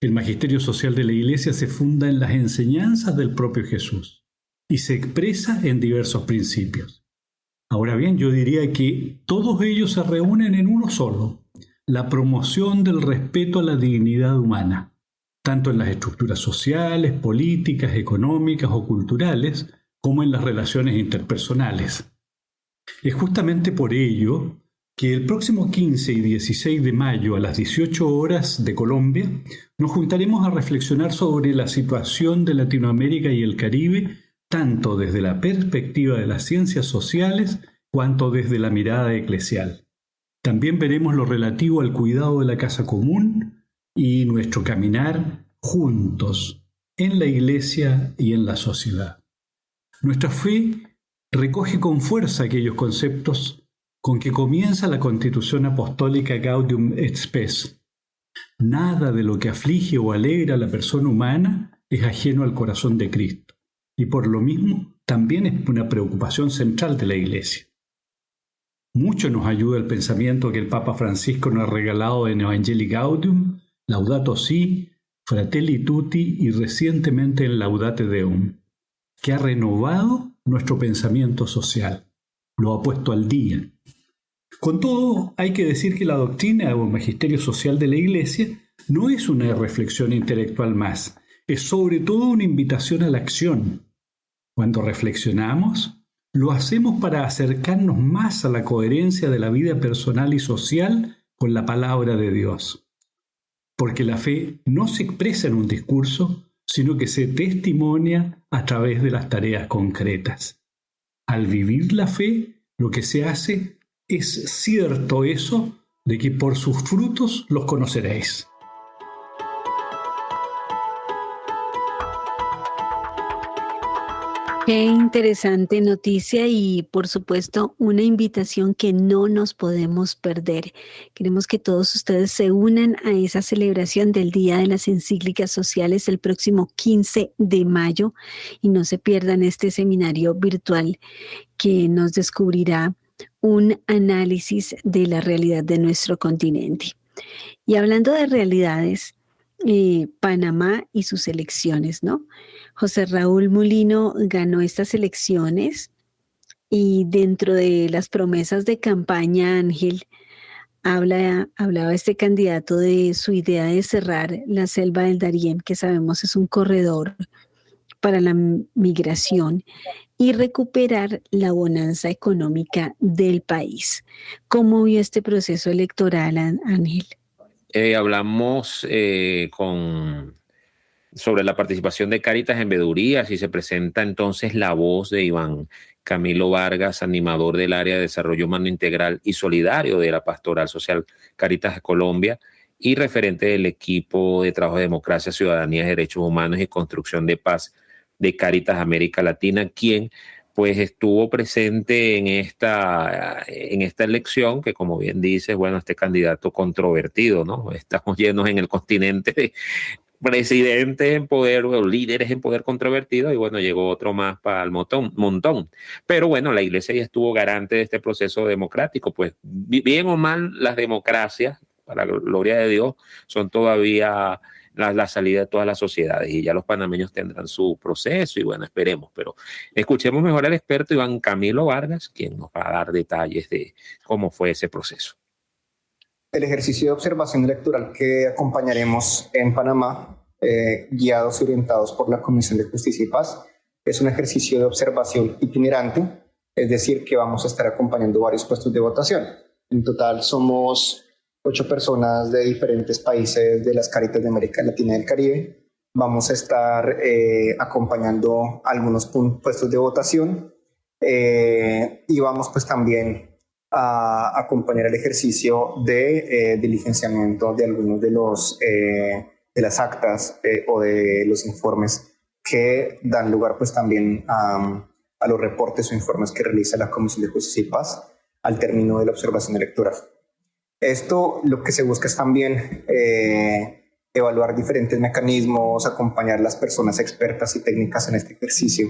El magisterio social de la Iglesia se funda en las enseñanzas del propio Jesús y se expresa en diversos principios. Ahora bien, yo diría que todos ellos se reúnen en uno solo: la promoción del respeto a la dignidad humana, tanto en las estructuras sociales, políticas, económicas o culturales, como en las relaciones interpersonales. Es justamente por ello que el próximo 15 y 16 de mayo a las 18 horas de Colombia nos juntaremos a reflexionar sobre la situación de Latinoamérica y el Caribe, tanto desde la perspectiva de las ciencias sociales cuanto desde la mirada eclesial. También veremos lo relativo al cuidado de la casa común y nuestro caminar juntos en la Iglesia y en la sociedad. Nuestra fe recoge con fuerza aquellos conceptos con que comienza la Constitución Apostólica Gaudium et Spes. Nada de lo que aflige o alegra a la persona humana es ajeno al corazón de Cristo, y por lo mismo también es una preocupación central de la Iglesia. Mucho nos ayuda el pensamiento que el Papa Francisco nos ha regalado en Evangelii Gaudium, Laudato Si, Fratelli Tutti y recientemente en Laudate Deum, que ha renovado nuestro pensamiento social, lo ha puesto al día. Con todo, hay que decir que la doctrina o magisterio social de la Iglesia no es una reflexión intelectual más, es sobre todo una invitación a la acción. Cuando reflexionamos, lo hacemos para acercarnos más a la coherencia de la vida personal y social con la palabra de Dios. Porque la fe no se expresa en un discurso, sino que se testimonia a través de las tareas concretas. Al vivir la fe, lo que se hace es cierto eso de que por sus frutos los conoceréis. Qué interesante noticia y, por supuesto, una invitación que no nos podemos perder. Queremos que todos ustedes se unan a esa celebración del Día de las Encíclicas Sociales el próximo 15 de mayo y no se pierdan este seminario virtual que nos descubrirá un análisis de la realidad de nuestro continente. Y hablando de realidades, Panamá y sus elecciones, ¿no? José Raúl Mulino ganó estas elecciones y dentro de las promesas de campaña, Ángel, hablaba este candidato de su idea de cerrar la selva del Darién, que sabemos es un corredor para la migración, y recuperar la bonanza económica del país. ¿Cómo vio este proceso electoral, Ángel? Hablamos sobre la participación de Cáritas en Vedurías y se presenta entonces la voz de Iván Camilo Vargas, animador del área de desarrollo humano integral y solidario de la Pastoral Social Cáritas de Colombia y referente del equipo de trabajo de democracia, ciudadanía, derechos humanos y construcción de paz de Cáritas América Latina, quien pues estuvo presente en esta elección, que como bien dices, bueno, este candidato controvertido, ¿no? Estamos llenos en el continente de presidentes en poder o líderes en poder controvertidos y bueno, llegó otro más para el montón. Pero bueno, la Iglesia ya estuvo garante de este proceso democrático, pues bien o mal las democracias, para la gloria de Dios, son todavía la salida de todas las sociedades y ya los panameños tendrán su proceso y bueno, esperemos, pero escuchemos mejor al experto Iván Camilo Vargas, quien nos va a dar detalles de cómo fue ese proceso. El ejercicio de observación electoral que acompañaremos en Panamá, guiados y orientados por la Comisión de Justicia y Paz, es un ejercicio de observación itinerante, es decir, que vamos a estar acompañando varios puestos de votación. En total somos 8 personas de diferentes países de las Cáritas de América Latina y del Caribe. Vamos a estar acompañando algunos puestos de votación y vamos pues también a acompañar el ejercicio de diligenciamiento de algunos de las actas o de los informes que dan lugar pues también a los reportes o informes que realiza la Comisión de Justicia y Paz al término de la observación electoral. Esto lo que se busca es también evaluar diferentes mecanismos, acompañar a las personas expertas y técnicas en este ejercicio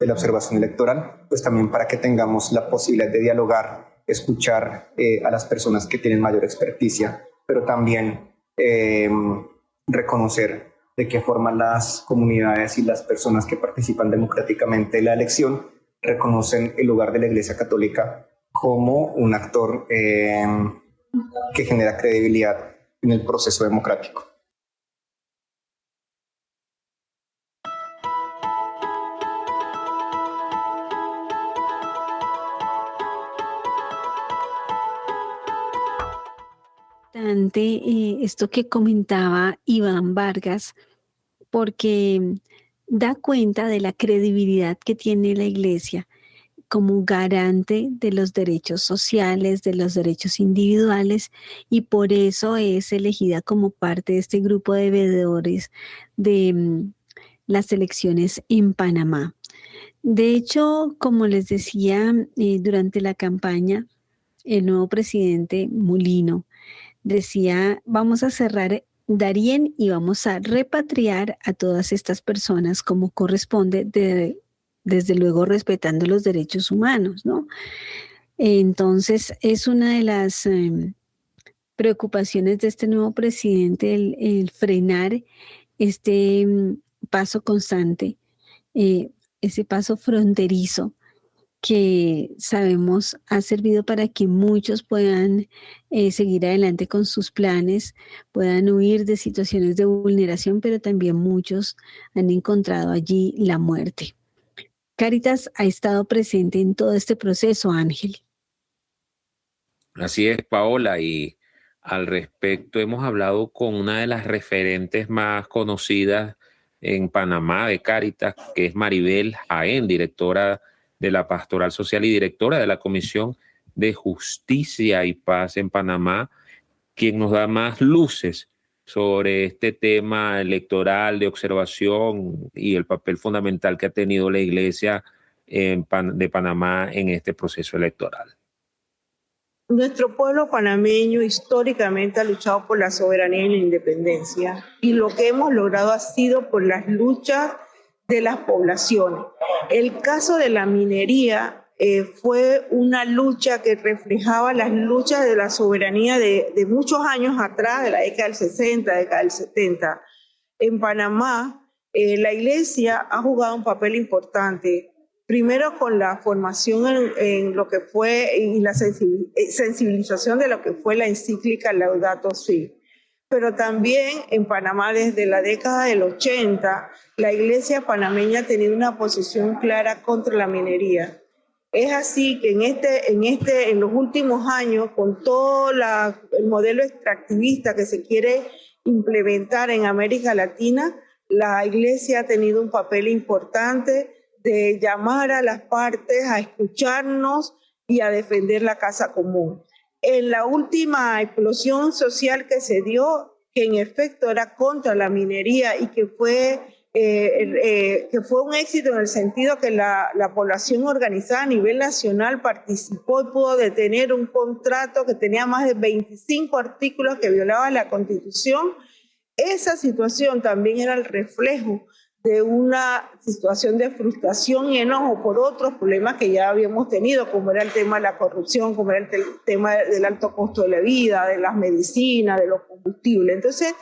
de la observación electoral, pues también para que tengamos la posibilidad de dialogar, escuchar a las personas que tienen mayor experticia, pero también reconocer de qué forma las comunidades y las personas que participan democráticamente de la elección reconocen el lugar de la Iglesia Católica como un actor que genera credibilidad en el proceso democrático. Esto que comentaba Iván Vargas, porque da cuenta de la credibilidad que tiene la Iglesia como garante de los derechos sociales, de los derechos individuales, y por eso es elegida como parte de este grupo de veedores de las elecciones en Panamá. De hecho, como les decía, durante la campaña, el nuevo presidente Mulino decía, vamos a cerrar Darién y vamos a repatriar a todas estas personas como corresponde, desde luego respetando los derechos humanos, ¿no? Entonces, es una de las preocupaciones de este nuevo presidente, el frenar este paso constante, ese paso fronterizo que sabemos ha servido para que muchos puedan seguir adelante con sus planes, puedan huir de situaciones de vulneración, pero también muchos han encontrado allí la muerte. Cáritas ha estado presente en todo este proceso, Ángel. Así es, Paola, y al respecto hemos hablado con una de las referentes más conocidas en Panamá de Cáritas, que es Maribel Jaén, directora de la Pastoral Social y directora de la Comisión de Justicia y Paz en Panamá, quien nos da más luces sobre este tema electoral de observación y el papel fundamental que ha tenido la Iglesia de Panamá en este proceso electoral. Nuestro pueblo panameño históricamente ha luchado por la soberanía y la independencia, y lo que hemos logrado ha sido por las luchas de las poblaciones. El caso de la minería fue una lucha que reflejaba las luchas de la soberanía de muchos años atrás, de la década del 60, década del 70. En Panamá, la Iglesia ha jugado un papel importante, primero con la formación en lo que fue y la sensibilización de lo que fue la encíclica Laudato Si. Pero también en Panamá desde la década del 80, la Iglesia panameña ha tenido una posición clara contra la minería. Es así que en los últimos años, con todo el modelo extractivista que se quiere implementar en América Latina, la Iglesia ha tenido un papel importante de llamar a las partes a escucharnos y a defender la causa común. En la última explosión social que se dio, que en efecto era contra la minería y que fue un éxito en el sentido que la población organizada a nivel nacional participó y pudo detener un contrato que tenía más de 25 artículos que violaban la Constitución. Esa situación también era el reflejo de una situación de frustración y enojo por otros problemas que ya habíamos tenido, como era el tema de la corrupción, como era el tema del alto costo de la vida, de las medicinas, de los combustibles. Entonces,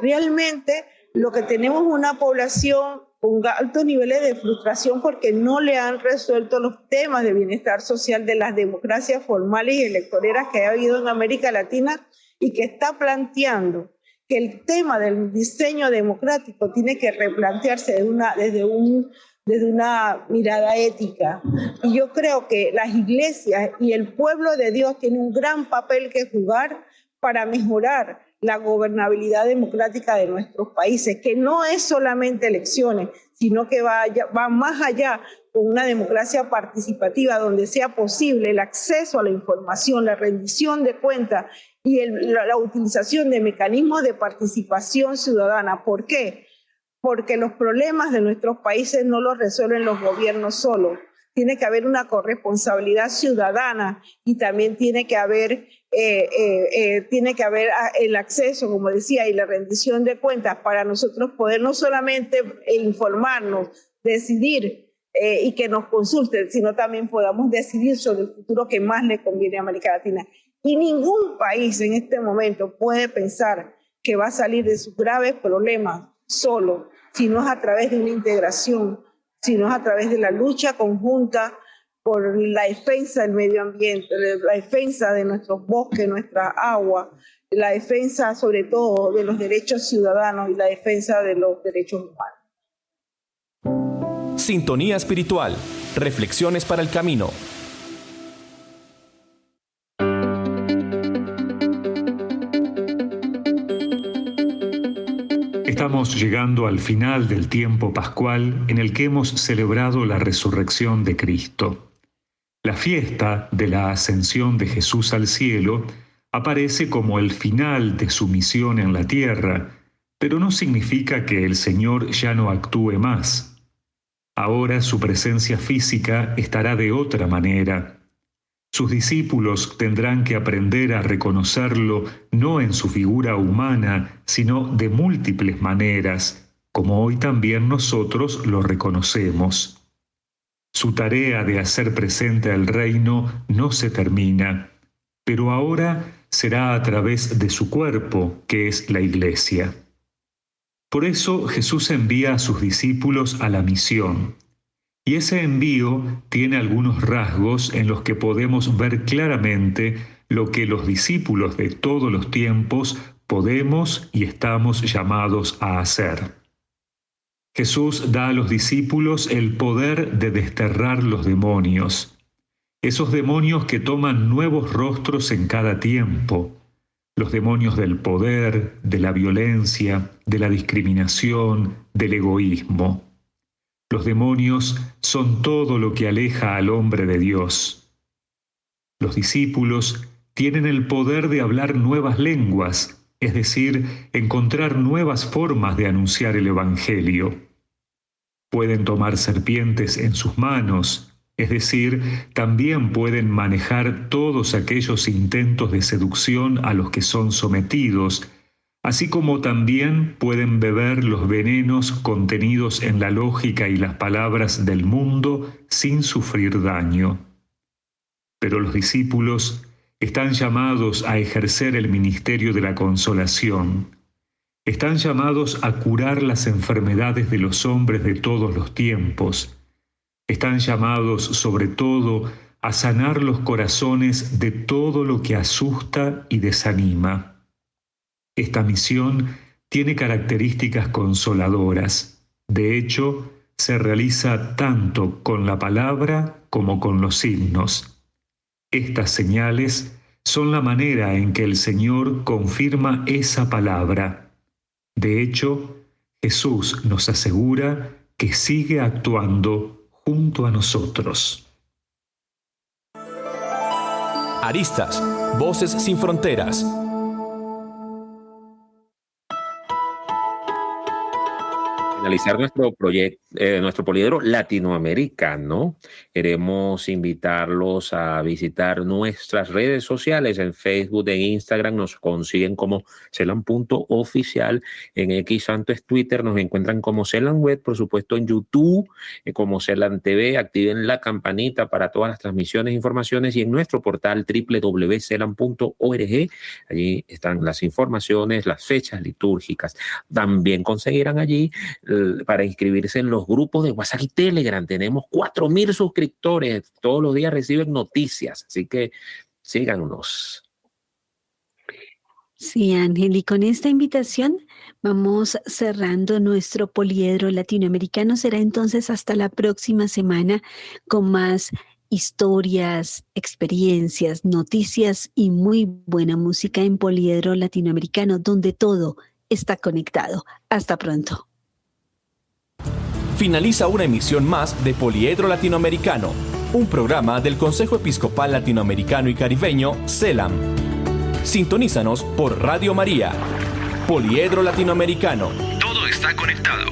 realmente lo que tenemos es una población con altos niveles de frustración porque no le han resuelto los temas de bienestar social de las democracias formales y electoreras que ha habido en América Latina, y que está planteando que el tema del diseño democrático tiene que replantearse desde una mirada ética. Y yo creo que las iglesias y el pueblo de Dios tienen un gran papel que jugar para mejorar la gobernabilidad democrática de nuestros países, que no es solamente elecciones, sino que va más allá, con una democracia participativa donde sea posible el acceso a la información, la rendición de cuentas y la utilización de mecanismos de participación ciudadana. ¿Por qué? Porque los problemas de nuestros países no los resuelven los gobiernos solos. Tiene que haber una corresponsabilidad ciudadana y también tiene que haber el acceso, como decía, y la rendición de cuentas para nosotros poder no solamente informarnos, decidir y que nos consulten, sino también podamos decidir sobre el futuro que más le conviene a América Latina. Y ningún país en este momento puede pensar que va a salir de sus graves problemas solo, sino es a través de una integración sino es a través de la lucha conjunta por la defensa del medio ambiente, la defensa de nuestros bosques, nuestra agua, la defensa sobre todo de los derechos ciudadanos y la defensa de los derechos humanos. Sintonía espiritual. Reflexiones para el camino. Estamos llegando al final del tiempo pascual en el que hemos celebrado la resurrección de Cristo. La fiesta de la ascensión de Jesús al cielo aparece como el final de su misión en la tierra, pero no significa que el Señor ya no actúe más. Ahora su presencia física estará de otra manera. Sus discípulos tendrán que aprender a reconocerlo no en su figura humana, sino de múltiples maneras, como hoy también nosotros lo reconocemos. Su tarea de hacer presente el reino no se termina, pero ahora será a través de su cuerpo, que es la Iglesia. Por eso Jesús envía a sus discípulos a la misión. Y ese envío tiene algunos rasgos en los que podemos ver claramente lo que los discípulos de todos los tiempos podemos y estamos llamados a hacer. Jesús da a los discípulos el poder de desterrar los demonios, esos demonios que toman nuevos rostros en cada tiempo, los demonios del poder, de la violencia, de la discriminación, del egoísmo. Los demonios son todo lo que aleja al hombre de Dios. Los discípulos tienen el poder de hablar nuevas lenguas, es decir, encontrar nuevas formas de anunciar el Evangelio. Pueden tomar serpientes en sus manos, es decir, también pueden manejar todos aquellos intentos de seducción a los que son sometidos, así como también pueden beber los venenos contenidos en la lógica y las palabras del mundo sin sufrir daño. Pero los discípulos están llamados a ejercer el ministerio de la consolación. Están llamados a curar las enfermedades de los hombres de todos los tiempos. Están llamados, sobre todo, a sanar los corazones de todo lo que asusta y desanima. Esta misión tiene características consoladoras. De hecho, se realiza tanto con la palabra como con los signos. Estas señales son la manera en que el Señor confirma esa palabra. De hecho, Jesús nos asegura que sigue actuando junto a nosotros. Aristas, Voces sin Fronteras. Finalizar nuestro proyecto, nuestro poliedro latinoamericano, queremos invitarlos a visitar nuestras redes sociales. En Facebook, en Instagram nos consiguen como Celan.oficial, en X antes Twitter nos encuentran como Celan Web, por supuesto en YouTube como Celan TV. Activen la campanita para todas las transmisiones e informaciones, y en nuestro portal www.celan.org, allí están las informaciones, las fechas litúrgicas. También conseguirán allí para inscribirse en los grupos de WhatsApp y Telegram. Tenemos 4,000 suscriptores. Todos los días reciben noticias. Así que síganos. Sí, Ángel, y con esta invitación vamos cerrando nuestro poliedro latinoamericano. Será entonces hasta la próxima semana con más historias, experiencias, noticias y muy buena música en Poliedro Latinoamericano, donde todo está conectado. Hasta pronto. Finaliza una emisión más de Poliedro Latinoamericano, un programa del Consejo Episcopal Latinoamericano y Caribeño, CELAM. Sintonízanos por Radio María. Poliedro Latinoamericano. Todo está conectado.